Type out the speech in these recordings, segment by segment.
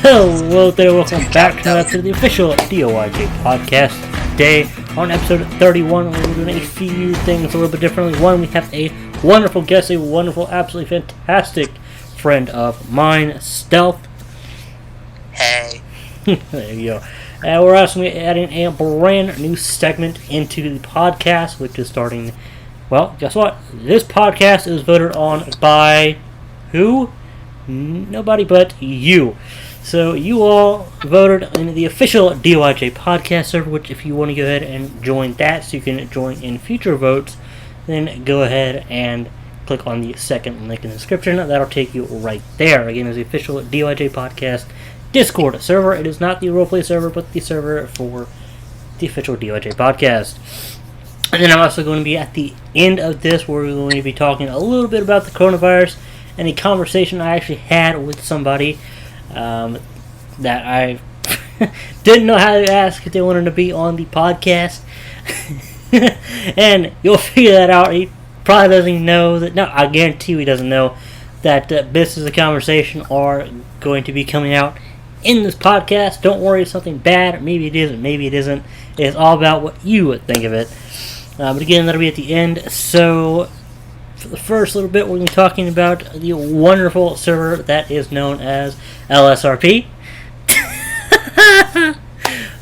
Hello there, welcome back to the official DOIJ podcast. Today, on episode 31, we're doing a few things a little bit differently. One, we have a wonderful guest, a wonderful, absolutely fantastic friend of mine, Stealth. Hey. There you go. We're also adding a brand new segment into the podcast, which is starting... Well, guess what? This podcast is voted on by... who? Nobody but you. So you all voted in the official DOIJ podcast server, which if you want to go ahead and join that so you can join in future votes, then go ahead and click on the second link in the description. That'll take you right there. Again, it's the official DOIJ podcast Discord server. It is not the roleplay server, but the server for the official DOIJ podcast. And then I'm also going to be at the end of this where we're going to be talking a little bit about the coronavirus and a conversation I actually had with somebody that I didn't know how to ask if they wanted to be on the podcast. And you'll figure that out. He probably doesn't even know that. No, I guarantee you he doesn't know that this is a conversation are going to be coming out in this podcast. Don't worry, it's something bad. Maybe it isn't. Maybe it isn't. It's all about what you would think of it. But again, that'll be at the end. So for the first little bit, we're going to be talking about the wonderful server that is known as LSRP.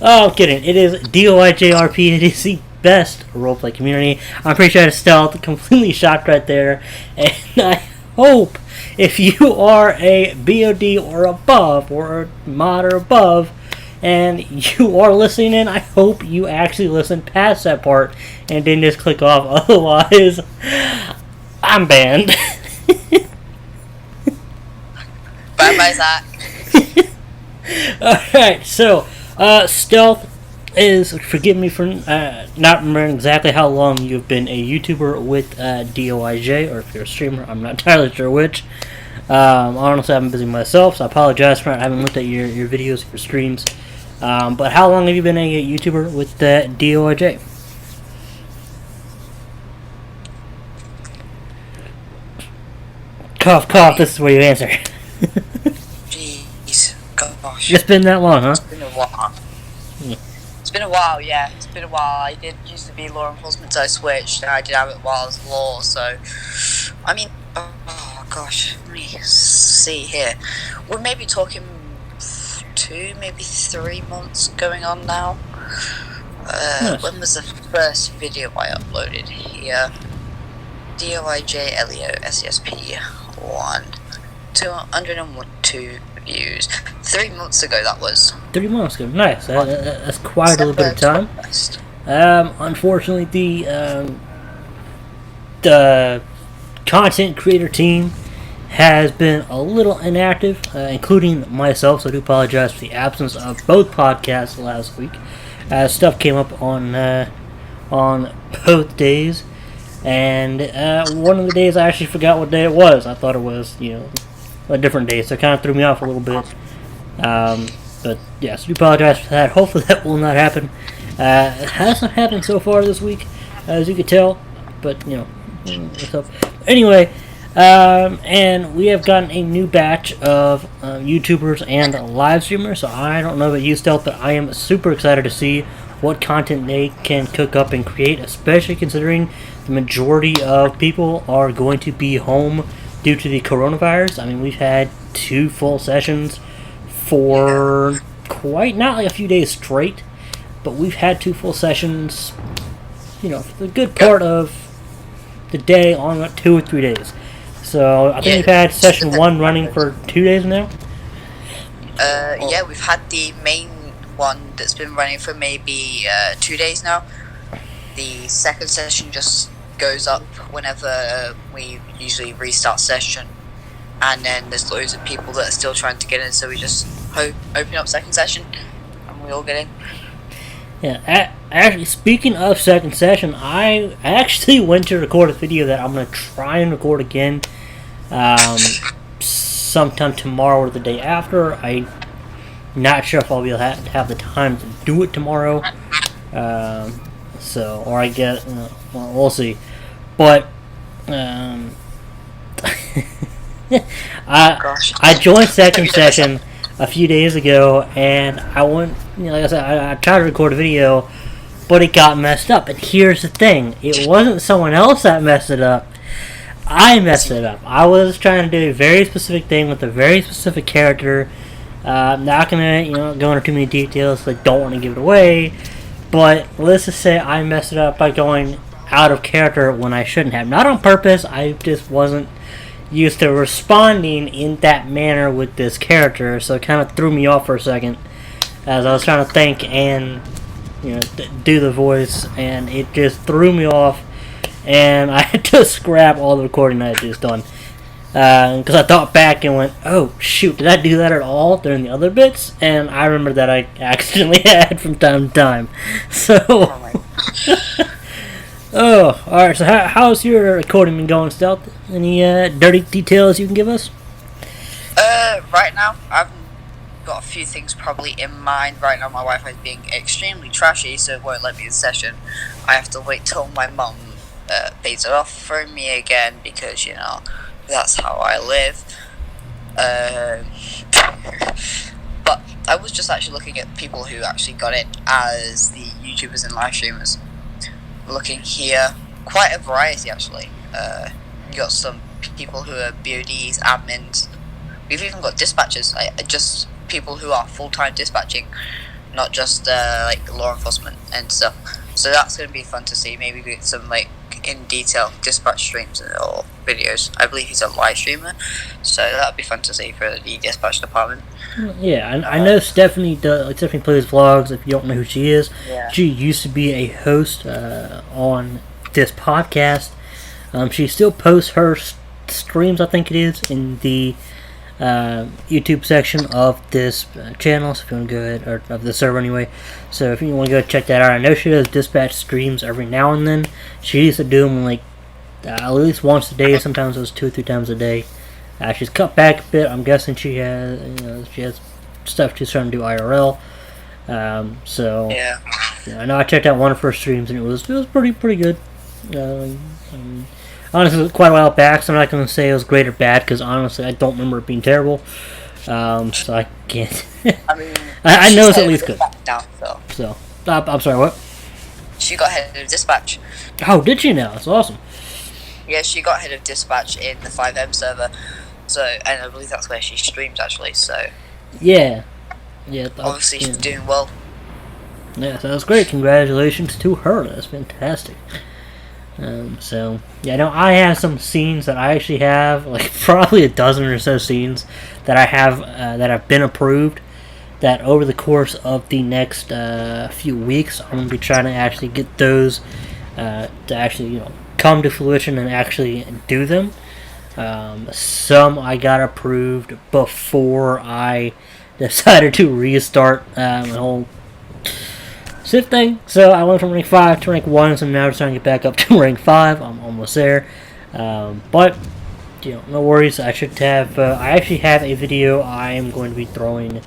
Oh, I'm kidding. It is DOIJRP. It is the best roleplay community. I'm pretty sure I Stealth completely shocked right there. And I hope if you are a BOD or above, or a mod or above, and you are listening in, I hope you actually listen past that part and didn't just click off. Otherwise, I'm banned. Bye-bye, Zach. Alright, so, Stealth is, forgive me for not remembering exactly how long you've been a YouTuber with DOIJ, or if you're a streamer, I'm not entirely sure which. Honestly, I've been busy myself, so I apologize for not having looked at your videos, your streams. But how long have you been a YouTuber with DOIJ? Cough, cough, this is where you answer. Jeez, gosh. It's been that long, huh? It's been a while. Yeah. It's been a while, yeah. It's been a while. I did used to be law enforcement, so I switched, and I did have it while I was law, so... I mean, oh gosh, let me see here. We're maybe talking 2, maybe 3 months going on now. Nice. When was the first video I uploaded here? DOIJ Elio SESP 1. 202 views. 3 months ago that was. 3 months ago, nice. That's quite a little bit of time. Unfortunately, the content creator team has been a little inactive, including myself, so I do apologize for the absence of both podcasts last week. Stuff came up on both days, and one of the days I actually forgot what day it was. I thought it was, a different day, so it kind of threw me off a little bit. But yeah, so I do apologize for that. Hopefully that will not happen. It hasn't happened so far this week, as you could tell, but, so. Anyway, and we have gotten a new batch of YouTubers and live streamers, so I don't know about you, Stealth, but I am super excited to see what content they can cook up and create, especially considering the majority of people are going to be home due to the coronavirus. I mean, we've had 2 full sessions for quite, not like a few days straight, but we've had 2 full sessions, for the good part of the day on about 2 or 3 days. So I think we've had session 1 running for 2 days now. Yeah, we've had the main one that's been running for maybe 2 days now. The second session just goes up whenever we usually restart session, and then there's loads of people that are still trying to get in, so we just open up second session and we all get in. Yeah, actually, speaking of second session, I actually went to record a video that I'm going to try and record again sometime tomorrow or the day after. I'm not sure if I'll be able to have the time to do it tomorrow. Or I guess, well, we'll see. But, I joined second session. a few days ago, and I went, like I said, I tried to record a video, but it got messed up. And here's the thing: it wasn't someone else that messed it up. I messed it up. I was trying to do a very specific thing with a very specific character. I'm not gonna, go into too many details. I don't want to give it away. But let's just say I messed it up by going out of character when I shouldn't have. Not on purpose. I just wasn't used to responding in that manner with this character, so it kind of threw me off for a second as I was trying to think and do the voice, and it just threw me off, and I had to scrap all the recording I had just done because I thought back and went, oh shoot, did I do that at all during the other bits? And I remember that I accidentally had from time to time. So oh, alright, so how's your recording been going, Stealth? Any dirty details you can give us? Right now, I've got a few things probably in mind. Right now, my Wi-Fi is being extremely trashy, so it won't let me in session. I have to wait till my mum pays it off for me again, because, that's how I live. But I was just actually looking at people who actually got it as the YouTubers and live streamers. Looking here, quite a variety actually. You got some people who are BODs, admins. We've even got dispatchers, just people who are full-time dispatching, not just like law enforcement and stuff. So that's going to be fun to see. Maybe get some in detail dispatch streams or videos. I believe he's a live streamer, so that'd be fun to see for the dispatch department. Yeah, I know Stephanie Stephanie plays vlogs. If you don't know who she is, yeah. She used to be a host on this podcast. She still posts her streams, I think it is, in the YouTube section of this channel. So if you want to go ahead, or of the server anyway. So if you want to go check that out, I know she does dispatch streams every now and then. She used to do them at least once a day. Sometimes it was 2 or 3 times a day. She's cut back a bit. I'm guessing she has stuff she's trying to do IRL. So yeah. I know I checked out one of her streams and it was pretty good. Honestly, it was quite a while back, so I'm not going to say it was great or bad, because honestly, I don't remember it being terrible. So I can't. I mean, I know it's at least good. Now, so I'm sorry, what? She got head of dispatch. Oh, did she now? That's awesome. Yeah, she got head of dispatch in the 5M server. So, and I believe that's where she streams actually. So yeah. Obviously, she's doing well. Yeah, so that's great. Congratulations to her. That's fantastic. So yeah, no, I have some scenes that I actually have, probably a dozen or so scenes that I have that have been approved. That over the course of the next few weeks, I'm gonna be trying to actually get those to actually come to fruition and actually do them. Some I got approved before I decided to restart my whole Sith thing. So I went from rank 5 to rank 1, so now I'm trying to get back up to rank 5. I'm almost there. But no worries. I should have. I actually have a video I am going to be throwing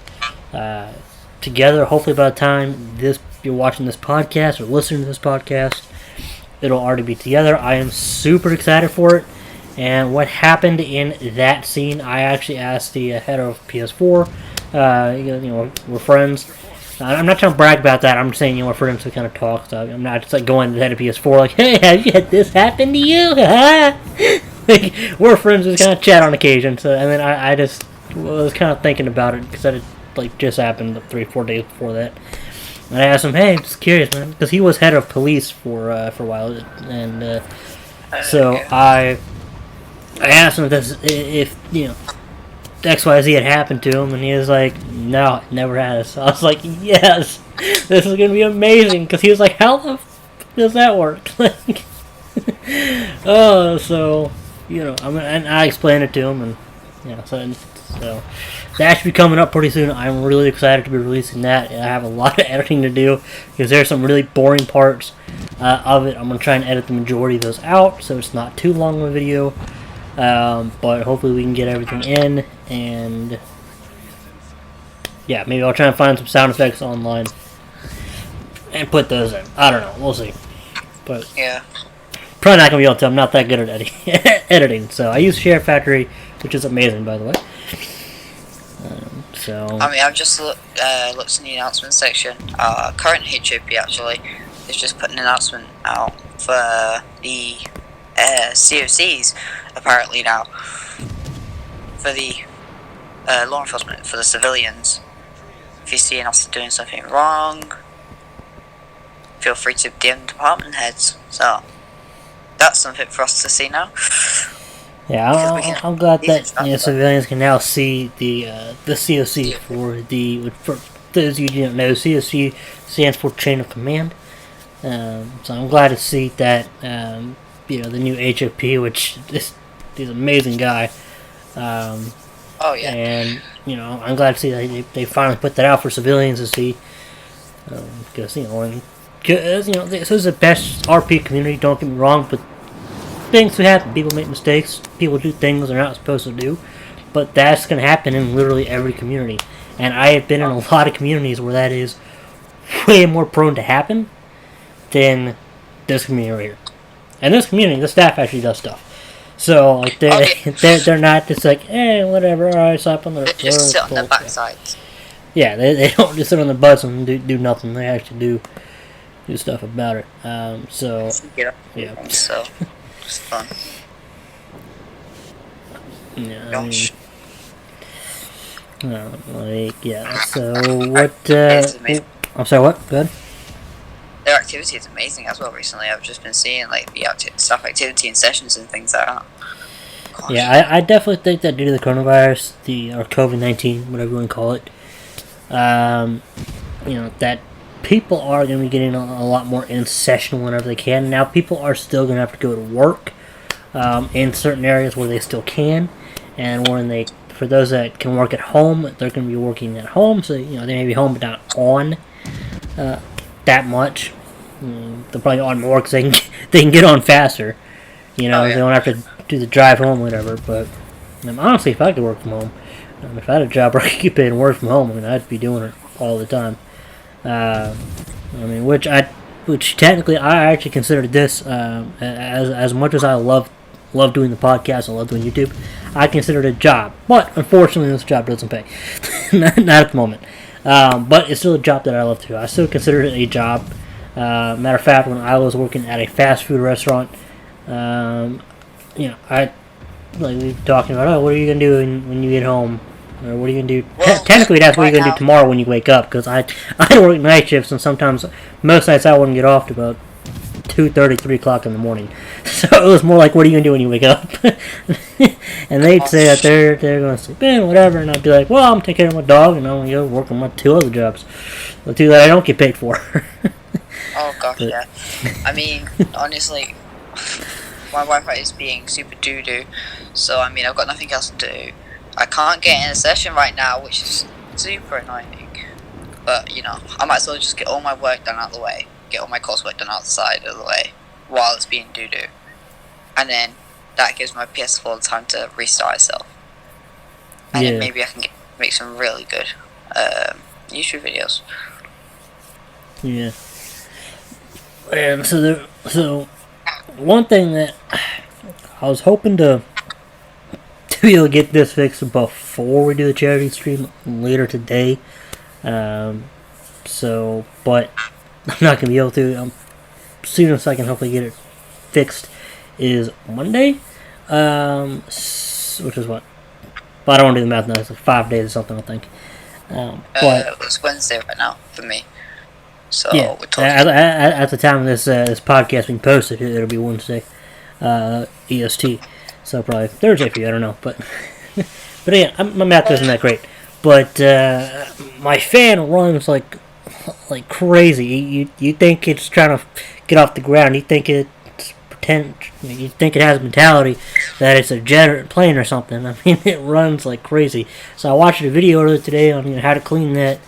together. Hopefully, by the time you're watching this podcast or listening to this podcast, it'll already be together. I am super excited for it. And what happened in that scene, I actually asked the head of PS4. We're friends. I'm not trying to brag about that. I'm just saying, we're friends to kind of talk. So I'm not just going to the head of PS4 hey, have you had this happen to you? We're friends. We just kind of chat on occasion. So, and then I just was kind of thinking about it because that had just happened 3 or 4 days before that. And I asked him, hey, I'm just curious, man, because he was head of police for a while, and so I asked him if XYZ had happened to him, and he was like, no, it never has. So I was like, yes, this is going to be amazing, because he was like, how the f*** does that work? So, and I explained it to him, and, so that should be coming up pretty soon. I'm really excited to be releasing that. I have a lot of editing to do, because there's some really boring parts of it. I'm going to try and edit the majority of those out, so it's not too long of a video. But hopefully we can get everything in, and yeah, maybe I'll try and find some sound effects online and put those in. I don't know, we'll see. But yeah, probably not gonna be able to. I'm not that good at editing. So I use Share Factory, which is amazing, by the way. So I mean, I've just looked in the announcement section. Current HOP actually is just putting an announcement out for the COCs apparently now for the law enforcement, for the civilians. If you see us doing something wrong, feel free to DM department heads. So that's something for us to see now. Yeah, I'm glad that civilians can now see the COC for those of you who don't know. COC stands for Chain of Command. So I'm glad to see that the new HOP, which is an amazing guy. Oh yeah. And I'm glad to see that they finally put that out for civilians to see, because this is the best RP community. Don't get me wrong, but things happen. People make mistakes. People do things they're not supposed to do. But that's going to happen in literally every community. And I have been in a lot of communities where that is way more prone to happen than this community right here. And this community, the staff actually does stuff. So like they're not just like, whatever, alright, slap on their They just sit on their backsides. Yeah, they don't just sit on their butts and do nothing. They actually do stuff about it. So yeah. So it's fun. Yeah, Gosh. So what? I'm sorry. What? Good. Their activity is amazing as well. Recently, I've just been seeing like the staff activity and sessions and things like that. Gosh. Yeah, I definitely think that due to the coronavirus, or COVID-19, whatever you want to call it, that people are going to be getting a lot more in session whenever they can. Now, people are still going to have to go to work in certain areas where they still can, and for those that can work at home, they're going to be working at home. So they may be home but not on that much. They're probably on more because they can get on faster. They don't have to do the drive home, whatever. But honestly, if I could work from home, if I had a job where I could get paid and work from home, I'd be doing it all the time. Which technically I actually consider this as much as I love doing the podcast, I love doing YouTube, I consider it a job. But unfortunately, this job doesn't pay. not at the moment. But it's still a job that I love to do. I still consider it a job. Matter of fact, when I was working at a fast food restaurant, we were talking about, what are you going to do when you get home? Or what are you going to do? Well, technically, that's what you're going to do tomorrow when you wake up, because I work night shifts, and sometimes, most nights I wouldn't get off to about 2:30, 3 o'clock in the morning. So it was more like, what are you going to do when you wake up? And they'd say that they're going to sleep in, whatever, and I'd be like, well, I'm taking care of my dog, and I'm going to go work on my 2 other jobs. The 2 that I don't get paid for. Oh gosh, yeah. I mean, honestly, my Wi-Fi is being super doo-doo, so I've got nothing else to do. I can't get in a session right now, which is super annoying. But, I might as well just get all my work done out of the way, get all my coursework done outside of the way, while it's being doo-doo. And then that gives my PS4 the time to restart itself. And then maybe I can make some really good YouTube videos. Yeah. And so one thing that I was hoping to be able to get this fixed before we do the charity stream later today. But I'm not going to be able to. Soonest I can hopefully get it fixed is Monday, which is what? But I don't want to do the math now. It's like 5 days or something, I think. It's Wednesday right now for me. So yeah, at the time of this podcast being posted, it'll be Wednesday, EST. So probably Thursday for you. I don't know, but yeah, my math isn't that great. But my fan runs like crazy. You think it's trying to get off the ground. You think it has a mentality that it's a jet plane or something. It runs like crazy. So I watched a video earlier today on how to clean that.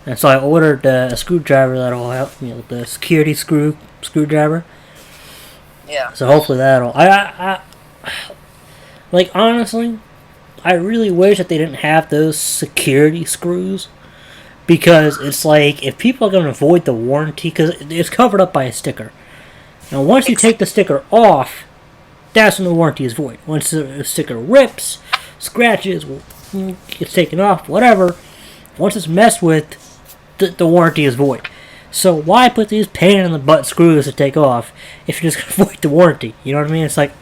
And so I ordered a screwdriver that'll help, the security screwdriver. Yeah. So hopefully that'll. Honestly, I really wish that they didn't have those security screws, because it's like, if people are going to avoid the warranty, because it's covered up by a sticker. Now, once you take the sticker off, that's when the warranty is void. Once the sticker rips, scratches, gets taken off, whatever, once it's messed with, the warranty is void. So why put these pain in the butt screws to take off if you're just going to void the warranty? You know what I mean? It's like,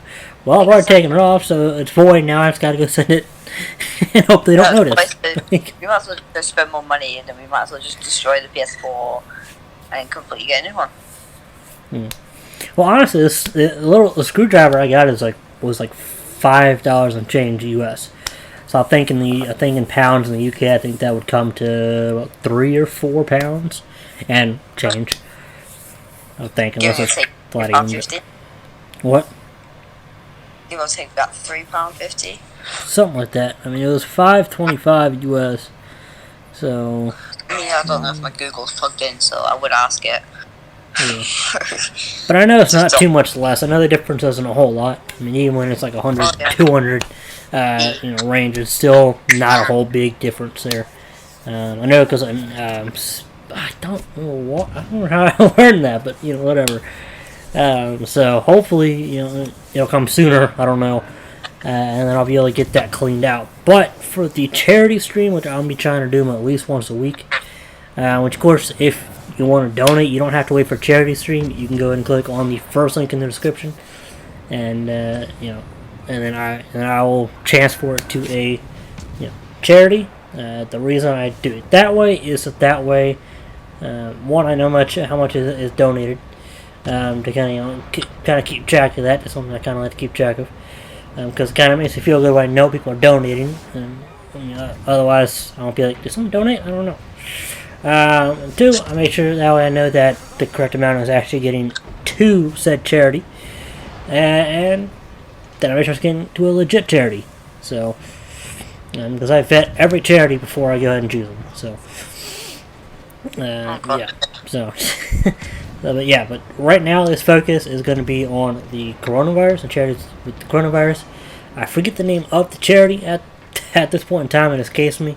well, I've already taken it off, so it's void now. I just got to go send it and hope they don't notice. We might as well just spend more money, and then we might as well just destroy the PS4 and completely get a new one. Well, honestly, the screwdriver I got was like $5 and change US. So I think in pounds in the UK, I think that would come to about £3 or £4 and change. I think unless it's flat even. What? Give or take about £3.50. Something like that. I mean, it was $5.25 US. So. I don't know if my Google's plugged in, so I would ask it. Yeah. But I know it's not too much less. I know the difference isn't a whole lot. I mean, even when it's like 100, 200 range, it's still not a whole big difference there. I know because I don't know how I learned that, but whatever. So hopefully it'll come sooner. I don't know, and then I'll be able to get that cleaned out. But for the charity stream, which I'll be trying to do at least once a week, which of course if you want to donate, you don't have to wait for charity stream. You can go ahead and click on the first link in the description, and then I will transfer it to a charity. The reason I do it that way is that way, one, I know how much is donated, to kind of keep track of that. That's something I kind of like to keep track of, because it kind of makes me feel good when I know people are donating, and otherwise I won't be like, did someone donate? I don't know. Two, I make sure that way I know that the correct amount is actually getting to said charity, and then I make sure it's getting to a legit charity. So, because I vet every charity before I go ahead and choose them. So, yeah. So, but right now this focus is going to be on the coronavirus, the charities with the coronavirus. I forget the name of the charity at this point in time. It escapes me.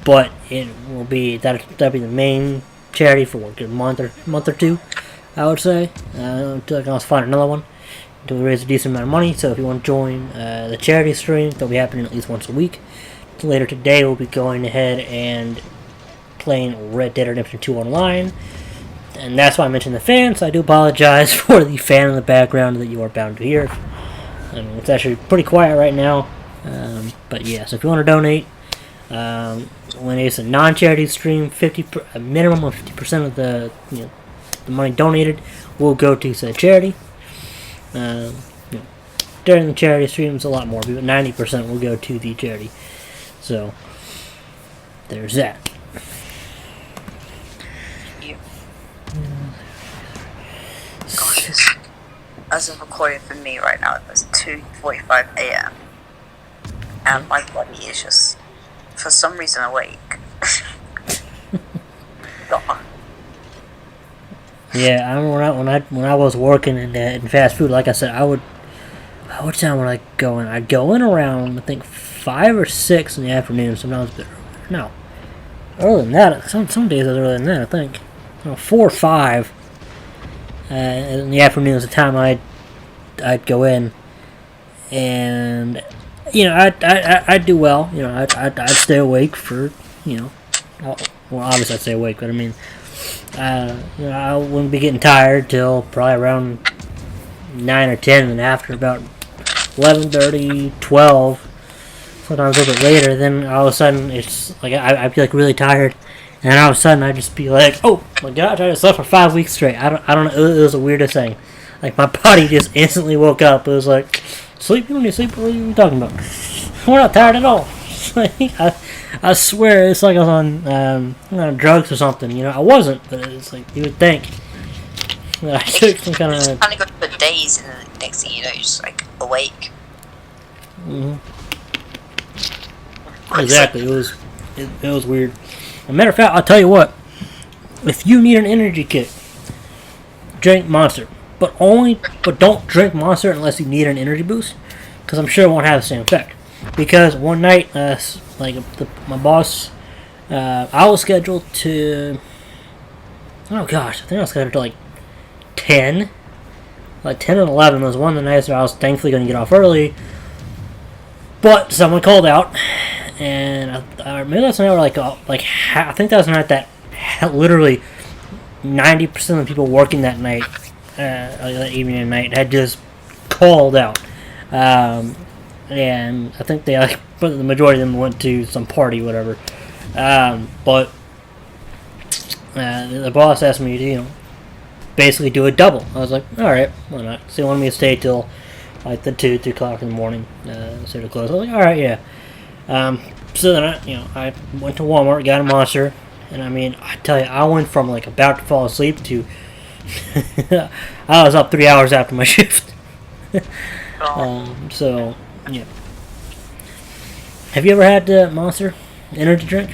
But it will be that'll be the main charity for a good month or two, I would say. Until I can also find another one until we raise a decent amount of money. So if you want to join the charity stream, they'll be happening at least once a week. Later today, we'll be going ahead and playing Red Dead Redemption 2 online, and that's why I mentioned the fan. So I do apologize for the fan in the background that you are bound to hear. I mean, it's actually pretty quiet right now. But yeah, so if you want to donate. When it's a non-charity stream, a minimum of 50% of the money donated will go to said charity. During the charity stream, it's a lot more, but 90% will go to the charity. So there's that. Yeah. Gosh, as of recording for me right now, it's 2:45 a.m. and my body is just, for some reason, awake. Yeah, I remember when I was working in fast food. Like I said, what time would I go in? I'd go in around, I think, 5 or 6 in the afternoon. Sometimes a bit earlier. No, earlier than that. Some days it was earlier than that. I think 4 or 5 in the afternoon is the time I'd go in, and I'd do well. I'd stay awake for well, obviously I'd stay awake, but I mean, I wouldn't be getting tired till probably around 9 or 10, and after about 11:30, 12, sometimes a little bit later, then all of a sudden it's like I'd be like really tired, and all of a sudden I'd just be like, oh my gosh, I just slept for 5 weeks straight. I don't know. It was the weirdest thing. Like my body just instantly woke up. It was like, sleep? You don't need to sleep. What are you talking about? We're not tired at all. I swear it's like I was on drugs or something. I wasn't, but it's like you would think that I took some kind of. Kind of go for days, and then the next thing you know, you're just like awake. Mm-hmm. Exactly. It was weird. As a matter of fact, I'll tell you what. If you need an energy kick, drink Monster, but don't drink Monster unless you need an energy boost, because I'm sure it won't have the same effect. Because one night, my boss, I was scheduled to, oh gosh, I think I was scheduled to like 10. Like 10 and 11 was one of the nights where I was thankfully going to get off early. But someone called out, and maybe that's not like I think that was not that literally 90% of the people working that night, that evening and night, had just called out, and I think but the majority of them went to some party, whatever. But the boss asked me to, basically do a double. I was like, all right, why not? So he wanted me to stay till like the 2 o'clock in the morning, so to close. I was like, all right, yeah. So then I went to Walmart, got a Monster, and I tell you, I went from like about to fall asleep to I was up 3 hours after my shift. So yeah. Have you ever had Monster energy drink?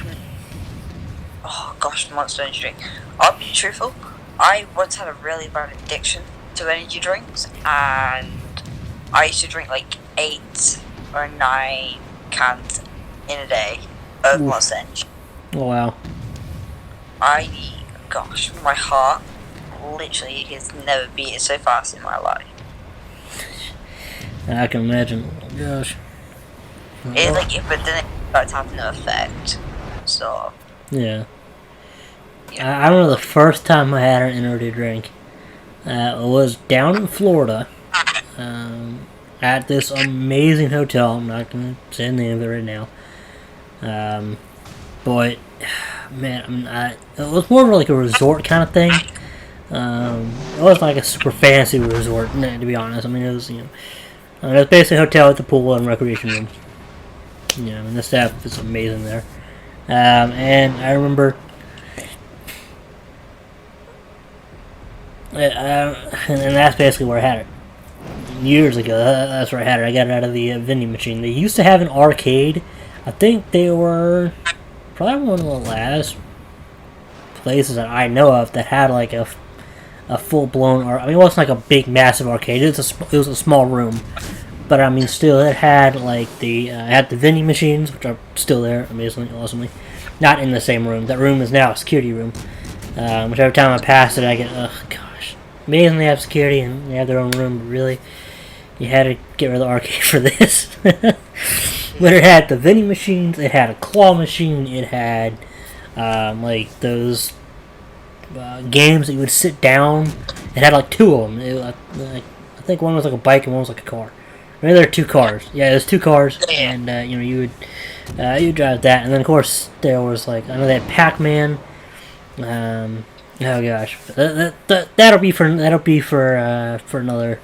Oh gosh, Monster energy drink. I'll be truthful. I once had a really bad addiction to energy drinks, and I used to drink like 8 or 9 cans in a day of Monster energy. Oh wow. My heart literally has never beaten so fast in my life. I can imagine. Oh, gosh. But then it starts having an effect. So. Yeah. I remember the first time I had an energy drink. It was down in Florida, at this amazing hotel. I'm not going to say the name of it right now. But, man, it was more of like a resort kind of thing. It wasn't like a super fancy resort, to be honest. It was, it was basically a hotel with a pool and recreation room. And the staff is amazing there. And I remember, and that's basically where I had it. Years ago, that's where I had it. I got it out of the vending machine. They used to have an arcade. I think they were probably one of the last places that I know of that had like a full-blown, it wasn't like a big, massive arcade. It was a small room. But still, it had like had the vending machines, which are still there, amazingly, awesomely. Not in the same room. That room is now a security room. Which every time I pass it, I get, gosh. Amazingly, they have security and they have their own room, but really, you had to get rid of the arcade for this. But it had the vending machines, it had a claw machine, it had, like, those games that you would sit down. It had like 2 of them. I think one was like a bike and one was like a car. Maybe there were 2 cars. Yeah, there's 2 cars, and you would drive that, and then of course there was like, I know they had Pac-Man. Oh gosh, that'll be for another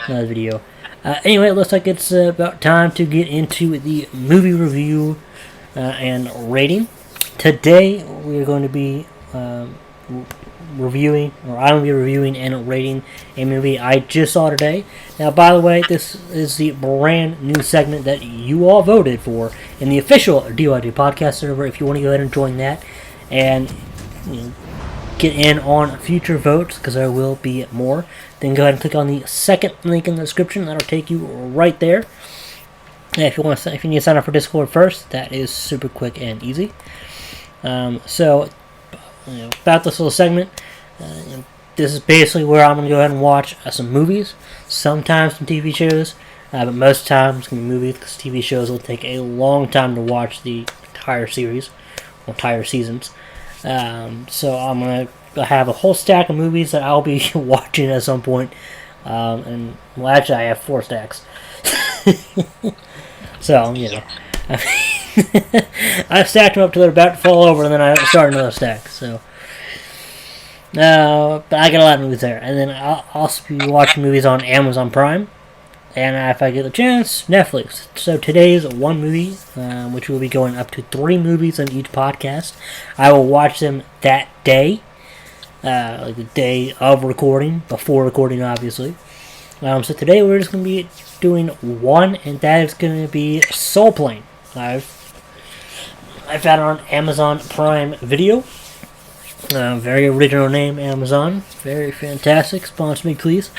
video. Anyway, it looks like it's about time to get into the movie review and rating. Today we're going to be reviewing, or I'm going to be reviewing and rating a movie I just saw today. Now, by the way, this is the brand new segment that you all voted for in the official DOIJ podcast server. If you want to go ahead and join that and get in on future votes, because there will be more, then go ahead and click on the second link in the description. That'll take you right there. And if you need to sign up for Discord first, that is super quick and easy. So, about this little segment, this is basically where I'm going to go ahead and watch some movies, sometimes some TV shows, but most times it's going to be movies, because TV shows will take a long time to watch the entire series, or entire seasons. So I'm going to have a whole stack of movies that I'll be watching at some point, and well, actually I have 4 stacks. So, I stacked them up till they're about to fall over, and then I start another stack. So, but I got a lot of movies there, and then I'll also be watching movies on Amazon Prime, and if I get the chance, Netflix. So today's one movie, which will be going up to 3 movies on each podcast. I will watch them that day, like the day of recording, before recording, obviously. So today we're just going to be doing one, and that is going to be Soul Plane. I found it on Amazon Prime Video. Very original name, Amazon. Very fantastic. Sponsor me, please.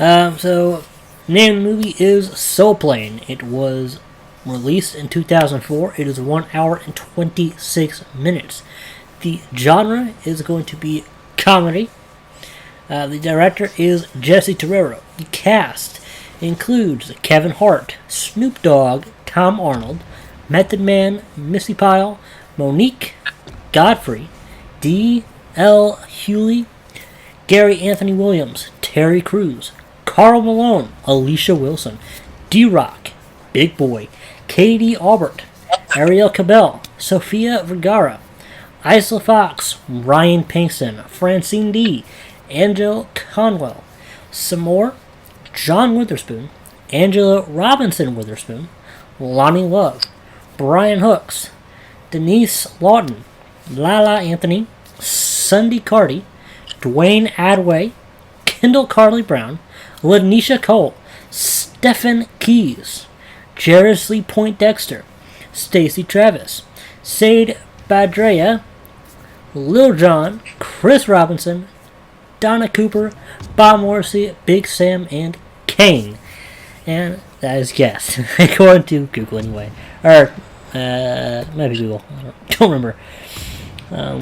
So, name of the movie is Soul Plane. It was released in 2004. It is 1 hour and 26 minutes. The genre is going to be comedy. The director is Jesse Torero. The cast includes Kevin Hart, Snoop Dogg, Tom Arnold, Method Man, Missy Pyle, Monique, Godfrey, D.L. Hewley, Gary Anthony Williams, Terry Crews, Carl Malone, Alicia Wilson, D-Rock, Big Boy, Katie Albert, Ariel Cabell, Sofia Vergara, Isla Fox, Ryan Pinkston, Francine D., Angela Conwell, Samore, John Witherspoon, Angela Robinson Witherspoon, Lonnie Love, Brian Hooks, Denise Lawton, Lala Anthony, Sunday Carty, Dwayne Adway, Kendall Carly Brown, Lanisha Cole, Stephen Keys, Jairus Lee Poindexter, Stacy Travis, Sade Badrea, Lil Jon, Chris Robinson, Donna Cooper, Bob Morrissey, Big Sam, and Kane. And that is guessed, according to Google anyway. Or, maybe Google. I don't remember.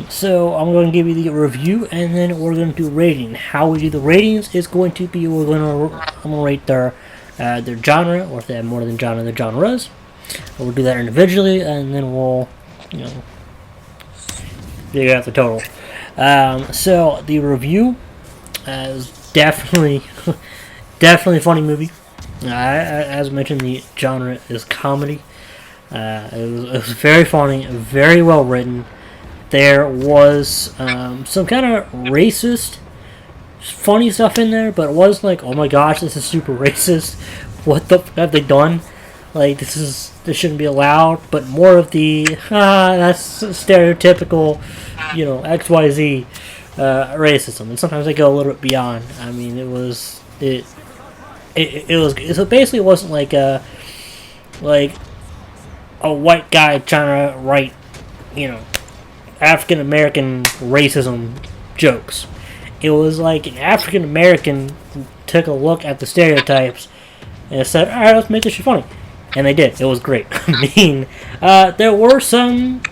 So I'm going to give you the review, and then we're going to do rating. How we do the ratings is going to be I'm going to rate their genre, or if they have more than genre, their genres. We'll do that individually, and then we'll figure out the total. So the review is definitely a funny movie. As mentioned, the genre is comedy. It was very funny, very well written. There was some kind of racist, funny stuff in there, but it wasn't like, oh my gosh, this is super racist. What the f have they done? Like, this shouldn't be allowed. But more of the that's stereotypical, XYZ racism, and sometimes they go a little bit beyond. I mean, it was so basically it wasn't like a white guy trying to write, African American racism jokes. It was like an African American took a look at the stereotypes and said, alright, let's make this shit funny. And they did. It was great. I mean, there were some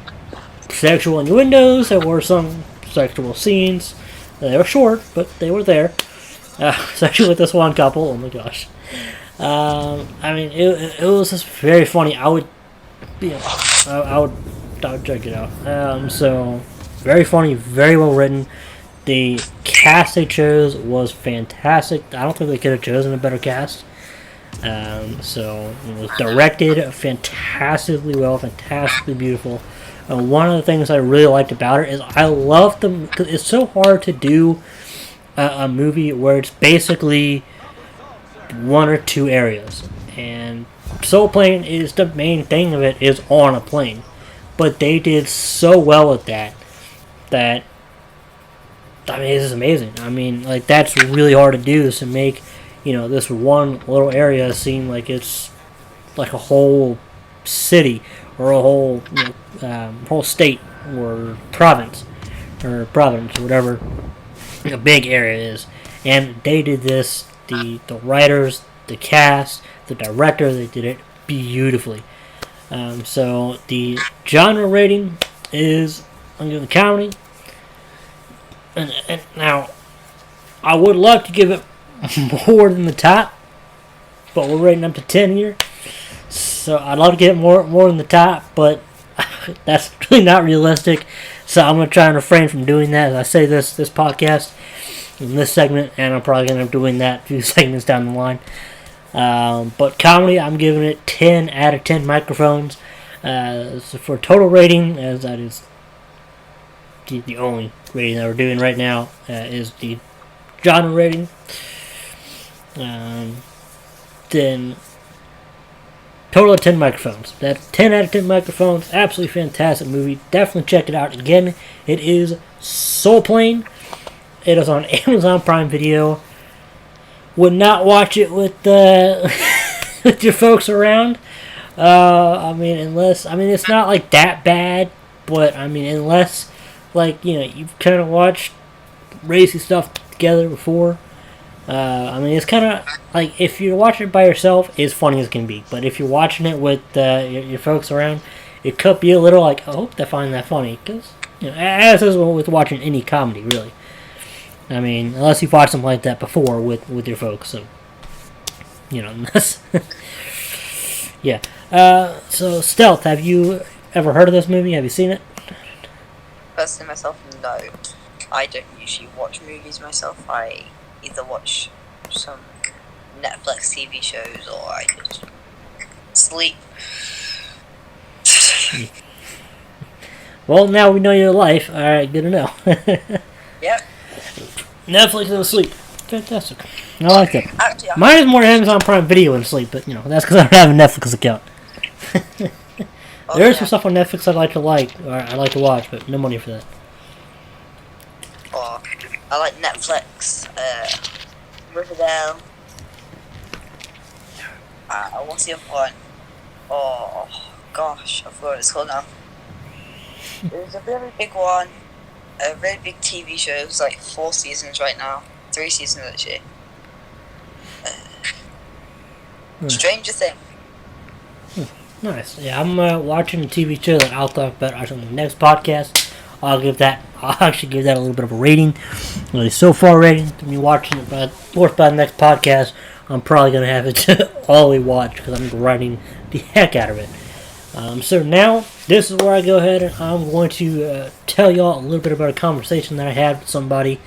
sexual innuendos, there were some sexual scenes. They were short, but they were there. Especially with this one couple. Oh my gosh. I mean, it was just very funny. I would check it out. So, very funny, very well written. The cast they chose was fantastic. I don't think they could have chosen a better cast. So, it was directed fantastically well, fantastically beautiful. One of the things I really liked about it is I love them, because it's so hard to do a movie where it's basically one or two areas. And Soul Plane is the main thing of it is on a plane. But they did so well with that I mean, this is amazing. I mean, like, that's really hard to do, is to make, this one little area seem like it's like a whole city or a whole whole state or province or whatever a big area is. And they did this, the writers, the cast, the director, they did it beautifully. So the genre rating is, I'm giving the comedy, and now I would love to give it more than the top, but we're rating up to 10 here, so I'd love to get more than the top, but that's really not realistic. So I'm going to try and refrain from doing that as I say this podcast in this segment, and I'm probably going to end up doing that a few segments down the line. But comedy, I'm giving it 10 out of 10 microphones. So for total rating, as that is the only rating that we're doing right now, is the genre rating. Then total of 10 microphones. That's 10 out of 10 microphones. Absolutely fantastic movie. Definitely check it out. Again, it is Soul Plane. It is on Amazon Prime Video. Would not watch it with with your folks around. It's not like that bad, but unless you've kind of watched racy stuff together before. It's kind of like, if you're watching it by yourself, it's funny as can be. But if you're watching it with your folks around, it could be a little like, I hope they find that funny, because as is with watching any comedy, really. Unless you've watched something like that before with your folks, so that's yeah. So Stealth, have you ever heard of this movie? Have you seen it? Personally, myself, no. I don't usually watch movies myself. I either watch some Netflix TV shows or I just sleep. Well, now we know your life. Alright, good to know. Yep. Netflix and sleep. Fantastic. I like that. Actually, Mine is more Amazon Prime Video and sleep, but that's because I don't have a Netflix account. There is some stuff on Netflix or I like to watch, but no money for that. Oh, I like Netflix, Riverdale. What's the other one? Oh gosh, I forgot what it's called now. There's a very big one, a very big TV show. It's like 4 seasons right now, 3 seasons actually. Stranger Things. Nice. Yeah, I'm watching a TV show that I'll talk about on the next podcast. I'll actually give that a little bit of a rating. Really, so far rating to me watching it, but of course by the next podcast, I'm probably gonna have it all we watch because I'm writing the heck out of it. So now this is where I go ahead and I'm going to tell y'all a little bit about a conversation that I had with somebody.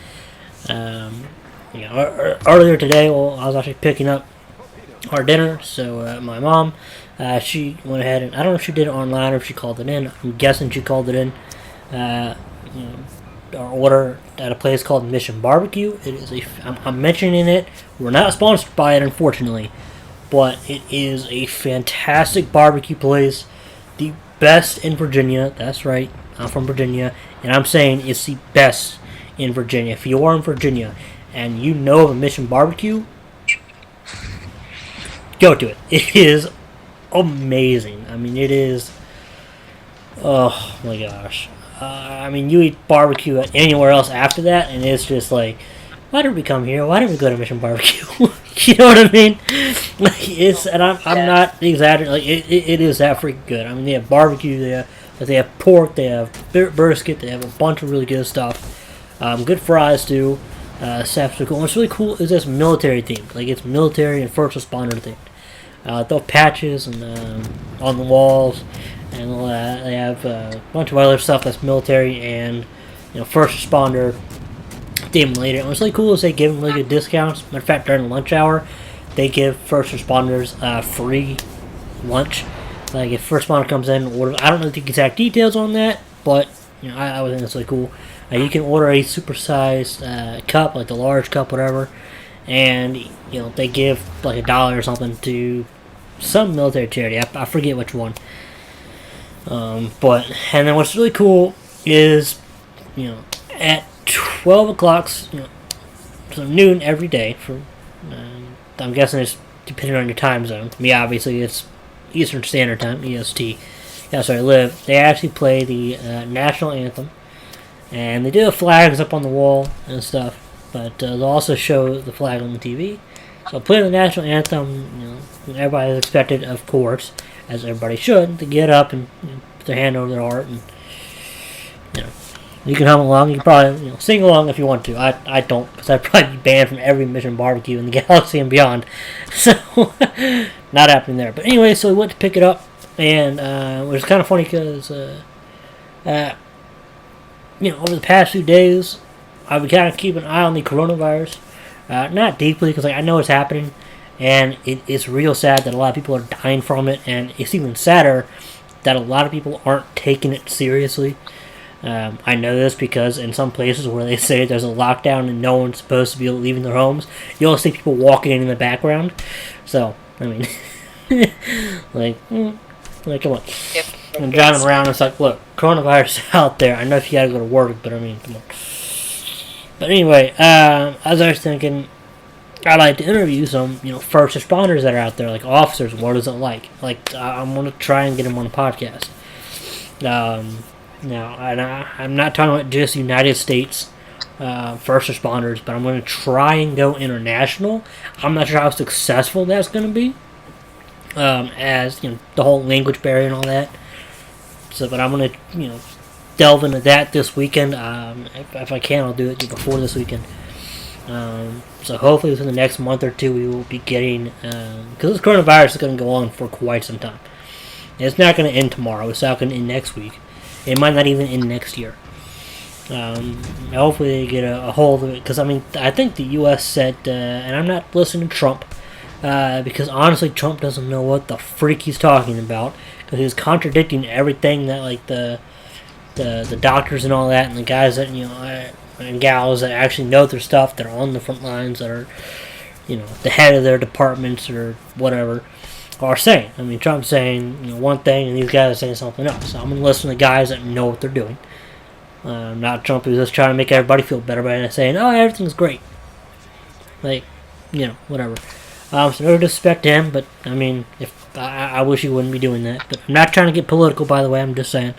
Earlier today, I was actually picking up our dinner. So my mom, she went ahead and I don't know if she did it online or if she called it in. I'm guessing she called it in. Our order at a place called Mission Barbecue. It is I'm mentioning it. We're not sponsored by it, unfortunately, but it is a fantastic barbecue place. The best in Virginia. That's right. I'm from Virginia, and I'm saying it's the best in Virginia. If you are in Virginia and you know of a Mission Barbecue, go to it. It is amazing. I mean, it is. Oh my gosh. You eat barbecue at anywhere else after that, and it's just like, why did we come here? Why did we go to Mission Barbecue? You know what I mean? I'm not exaggerating. Like, it is that freaking good. I mean, they have barbecue, they have pork, they have brisket, they have a bunch of really good stuff. Good fries too. Stuff's really cool. What's really cool is this military themed. Like, it's military and first responder themed. They'll have patches and on the walls. And they have a bunch of other stuff that's military and first responder theme later. And what's really cool is they give them really good discounts. Matter of fact, during the lunch hour, they give first responders free lunch. Like if first responder comes in and orders, I don't know the exact details on that, but I would think that's really cool. You can order a supersized cup, like the large cup, whatever, and they give like $1 or something to some military charity. I forget which one. And then what's really cool is, at 12 o'clock, so noon every day, I'm guessing it's depending on your time zone. For me, obviously, it's Eastern Standard Time, EST. That's where I live. They actually play the national anthem, and they do have flags up on the wall and stuff, but they'll also show the flag on the TV. So playing the national anthem, everybody is expected, of course, as everybody should, to get up and put their hand over their heart, and you can hum along. You can probably sing along if you want to. I don't, because I'd probably be banned from every Mission Barbecue in the galaxy and beyond. So not happening there. But anyway, so we went to pick it up, and it was kind of funny because over the past few days, I've been kind of keeping an eye on the coronavirus. Not deeply, because I know it's happening. And it's real sad that a lot of people are dying from it, and it's even sadder that a lot of people aren't taking it seriously. I know this because in some places where they say there's a lockdown and no one's supposed to be leaving their homes, you'll see people walking in the background. So, I mean, come on. I'm driving around, it's like, look, coronavirus is out there. I know if you gotta go to work, but I mean, come on. But anyway, as I was thinking, I'd like to interview some, first responders that are out there, like officers. What is it like? Like, I'm going to try and get them on the podcast. Now, I'm not talking about just United States first responders, but I'm going to try and go international. I'm not sure how successful that's going to be, as, the whole language barrier and all that. So, but I'm going to, delve into that this weekend. If I can, I'll do it before this weekend. So hopefully within the next month or two we will be getting, because this coronavirus is going to go on for quite some time. It's not going to end tomorrow. It's not going to end next week. It might not even end next year. Hopefully they get a hold of it, because I think the U.S. said, and I'm not listening to Trump, because honestly Trump doesn't know what the freak he's talking about, because he's contradicting everything that like the doctors and all that, and the guys that and gals that actually know their stuff, that are on the front lines, that are the head of their departments or whatever, are saying. Trump's saying one thing, and these guys are saying something else. So I'm gonna listen to guys that know what they're doing. Not Trump, who's just trying to make everybody feel better by saying, "Oh, everything's great." Like, whatever. So no disrespect to him, but if I wish he wouldn't be doing that. But I'm not trying to get political, by the way. I'm just saying.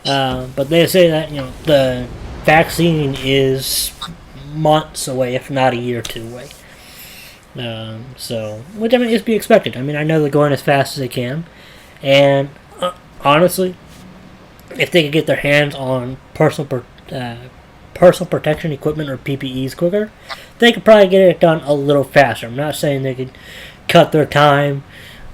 But they say that the vaccine is months away, if not a year or two away. Which is to be expected. I know they're going as fast as they can, and honestly, if they could get their hands on personal protection equipment or PPEs quicker, they could probably get it done a little faster. I'm not saying they could cut their time,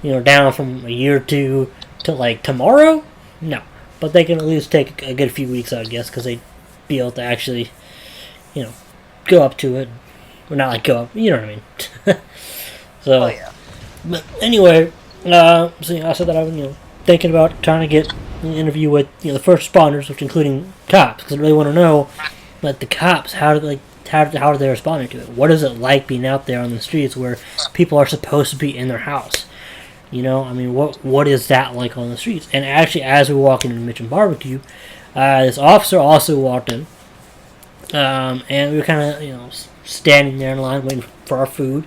down from a year or two to like tomorrow. No, but they can at least take a good few weeks, I guess, because they'd be able to actually, go up to it. Or not like go up, you know what I mean. So, but anyway, I said that I was, thinking about trying to get an interview with, the first responders, which including cops, because I really want to know, like, the cops, how are they responding to it? What is it like being out there on the streets where people are supposed to be in their house? What is that like on the streets? And actually, as we were walking into Mitchum Barbecue, this officer also walked in, and we were kind of, standing there in line waiting for our food,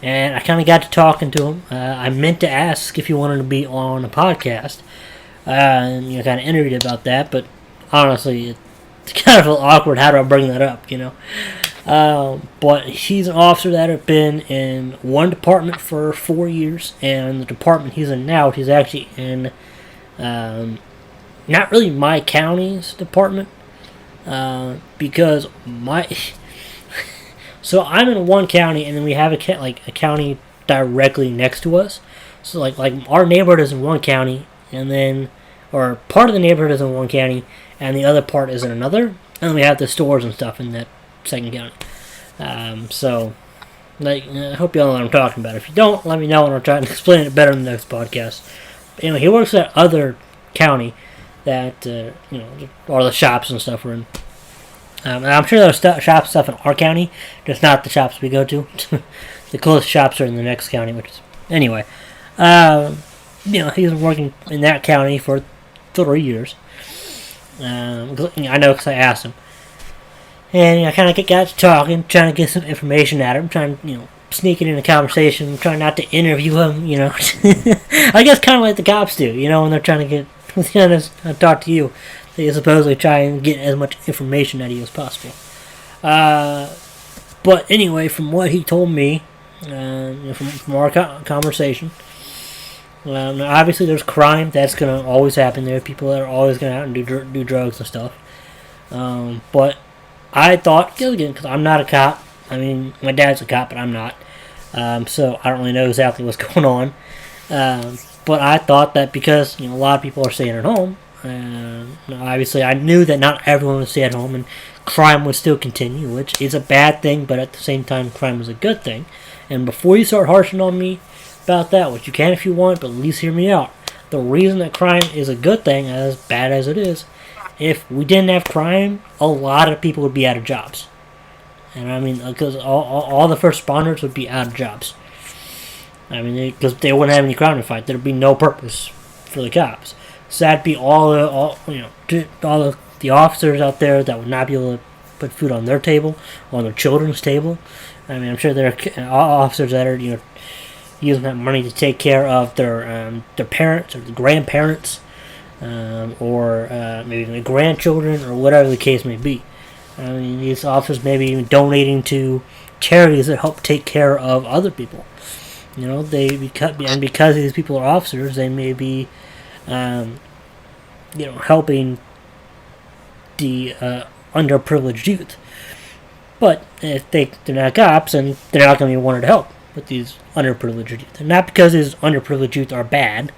and I kind of got to talking to him. I meant to ask if he wanted to be on a podcast, and kind of interviewed about that, but honestly, it's kind of a little awkward. How do I bring that up? But he's an officer that had been in one department for 4 years, and the department he's in now, he's actually in not really my county's department, because so I'm in one county, and then we have a county directly next to us. So like our neighborhood is in one county, and then, or part of the neighborhood is in one county, and the other part is in another. And then we have the stores and stuff in that second county. I hope you all know what I'm talking about. If you don't, let me know, and I'll try to explain it better in the next podcast. But anyway, he works at other county that all the shops and stuff are in. And I'm sure there's shops stuff in our county, just not the shops we go to. The closest shops are in the next county, which is anyway. He's been working in that county for 3 years. I know because I asked him, and I kind of got to talking, trying to get some information out of him, trying to sneak it in a conversation, trying not to interview him. I guess kind of like the cops do, when they're trying to get talk to you. They supposedly try and get as much information out of you as possible. But anyway, from what he told me, from our conversation, obviously there's crime. That's going to always happen. There are people that are always going to out and do drugs and stuff. But I thought, again, because I'm not a cop. My dad's a cop, but I'm not. So I don't really know exactly what's going on. But I thought that because a lot of people are staying at home, obviously I knew that not everyone would stay at home and crime would still continue, which is a bad thing, but at the same time crime is a good thing. And before you start harshing on me about that, which you can if you want, but at least hear me out, the reason that crime is a good thing, as bad as it is, if we didn't have crime, a lot of people would be out of jobs. And because all the first responders would be out of jobs. Because they wouldn't have any crime to fight. There'd be no purpose for the cops. So that'd be all the officers out there that would not be able to put food on their table, on their children's table. I'm sure there are officers that are using that money to take care of their parents or their grandparents, or maybe their grandchildren, or whatever the case may be. These officers may be even donating to charities that help take care of other people. Because these people are officers, they may be helping the underprivileged youth. But if they're not cops, and they're not going to be wanted to help. with these underprivileged youth. And not because these underprivileged youth are bad,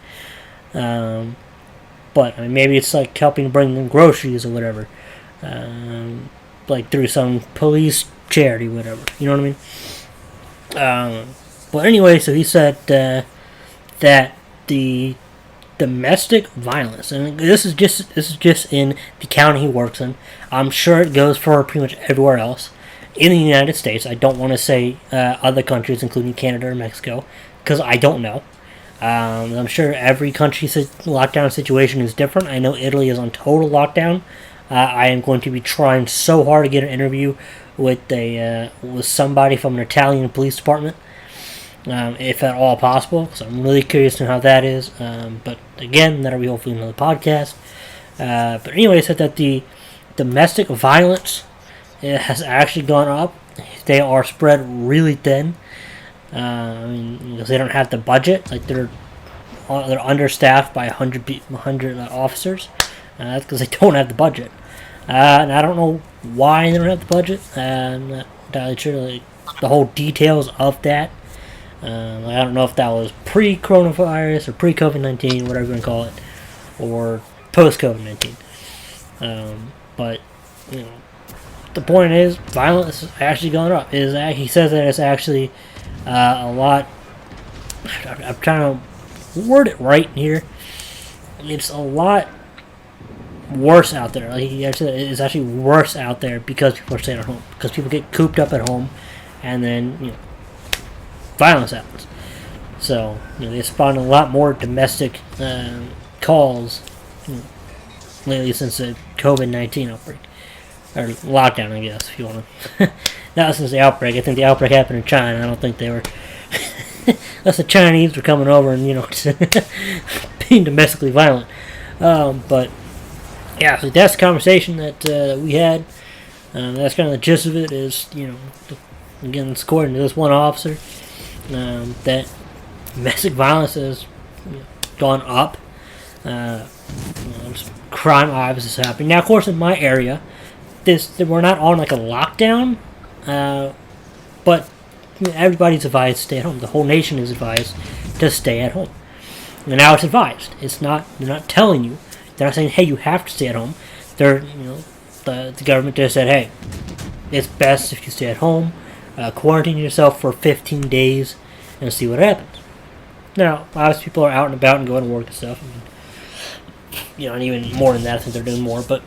but I mean, maybe it's like helping bring them groceries or whatever, like through some police charity, whatever. You know what I mean? But anyway, so he said that the domestic violence, and this is just in the county he works in. I'm sure it goes for pretty much everywhere else in the United States. I don't want to say other countries, including Canada or Mexico, because I don't know. I'm sure every country's lockdown situation is different. I know Italy is on total lockdown. I am going to be trying so hard to get an interview with somebody from an Italian police department, if at all possible, because I'm really curious to know how that is. But again, that'll be hopefully another podcast. But anyway, I said that the domestic violence has actually gone up. They are spread really thin. I mean, because they don't have the budget, like they're understaffed by 100 officers. That's because they don't have the budget, and I don't know why they don't have the budget. I'm not entirely sure, like, the whole details of that. I don't know if that was pre-coronavirus or pre-COVID-19, whatever you want to call it, or post-COVID-19. But you know, the point is, violence is actually going up. He says that it's actually a lot. I'm trying to word it right here. It's a lot worse out there. Like it's actually worse out there because people are staying at home. Because people get cooped up at home, and then violence happens. So they spawned a lot more domestic calls lately since the COVID-19 outbreak. Or lockdown, I guess, if you want to. Not since the outbreak. I think the outbreak happened in China. I don't think they were... unless the Chinese were coming over and, being domestically violent. But, yeah, so that's the conversation that we had. That's kind of the gist of it is, again, it's according to this one officer, that domestic violence has gone up. Crime obviously is happening. Now, of course, in my area, we're not on like a lockdown, but everybody's advised to stay at home. The whole nation is advised to stay at home. And now it's advised. They're not telling you. They're not saying, hey, you have to stay at home. The government just said, hey, it's best if you stay at home, quarantine yourself for 15 days, and see what happens. Now, obviously people are out and about and going to work and stuff. And even more than that, I think they're doing more, but...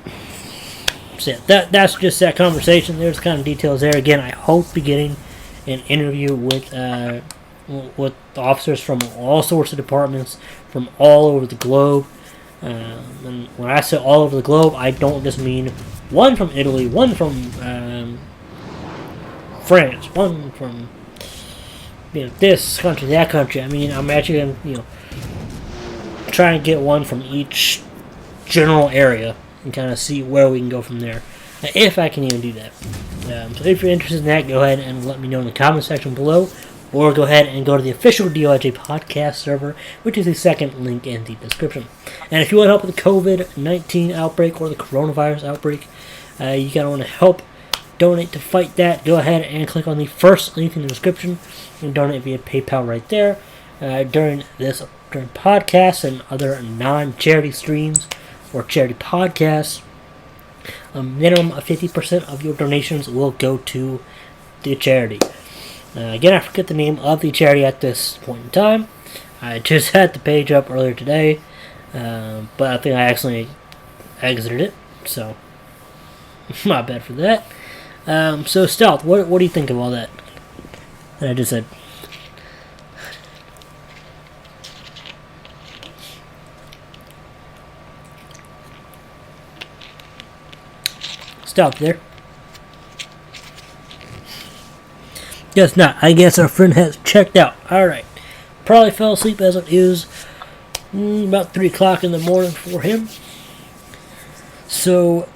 So yeah, that's just that conversation. There's kind of details there. Again, I hope to be getting an interview with officers from all sorts of departments from all over the globe. And when I say all over the globe, I don't just mean one from Italy, one from France, one from this country, that country. I mean, I'm actually going to try and get one from each general area and kind of see where we can go from there, if I can even do that. So if you're interested in that, go ahead and let me know in the comment section below, or go ahead and go to the official DOIJ podcast server, which is the second link in the description. And if you want help with the COVID-19 outbreak or the coronavirus outbreak, you gotta want to help donate to fight that, go ahead and click on the first link in the description and donate via PayPal right there. During podcasts and other non-charity streams or charity podcasts, a minimum of 50% of your donations will go to the charity. Again, I forget the name of the charity at this point in time. I just had the page up earlier today, but I think I accidentally exited it, so my bad for that. So Stealth, what do you think of all that I just said? Stop there. Guess not. I guess our friend has checked out. Alright. Probably fell asleep as it is about 3 o'clock in the morning for him. So,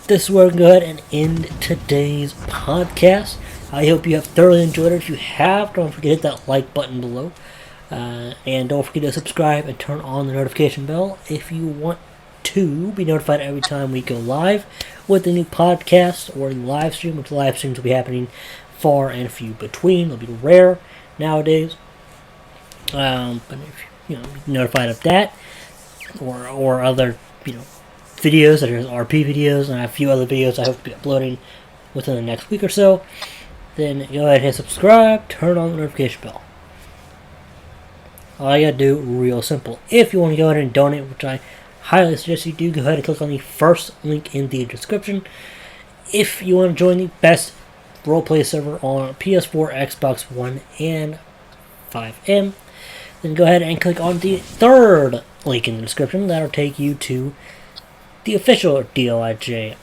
this is where we can go ahead and end today's podcast. I hope you have thoroughly enjoyed it. If you have, don't forget to hit that like button below. And don't forget to subscribe and turn on the notification bell if you want to be notified every time we go live with a new podcast or live stream, which live streams will be happening far and few between. They'll be rare, nowadays. But if you're notified of that, or other videos such as RP videos and a few other videos I hope to be uploading within the next week or so, then go ahead and hit subscribe, turn on the notification bell. All you gotta do, real simple. If you want to go ahead and donate, which I highly suggest you do, go ahead and click on the first link in the description. If you want to join the best roleplay server on PS4, Xbox One, and 5M, then go ahead and click on the third link in the description. That'll take you to the official DOIJ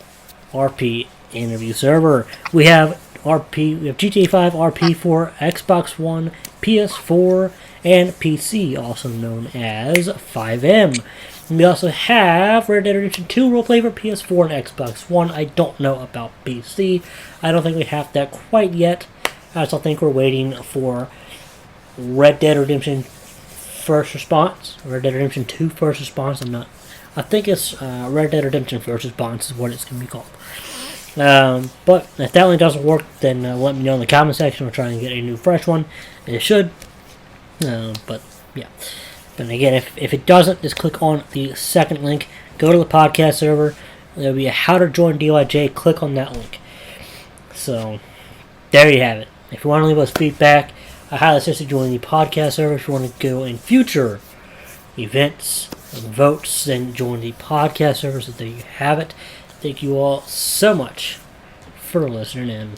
RP interview server. We have GTA 5 RP for Xbox One, PS4, and PC, also known as 5M. We also have Red Dead Redemption 2 roleplay for PS4 and Xbox One. I don't know about PC. I don't think we have that quite yet. I still think we're waiting for Red Dead Redemption First Response. Red Dead Redemption 2 First Response. I think it's Red Dead Redemption First Response is what it's going to be called. But if that one doesn't work, then let me know in the comment section. We'll try and get a new fresh one. It should. But yeah. And again, if it doesn't, just click on the second link. Go to the podcast server. There'll be a how to join DOIJ. Click on that link. So, there you have it. If you want to leave us feedback, I highly suggest you join the podcast server. If you want to go in future events and votes, then join the podcast server. So there you have it. Thank you all so much for listening in.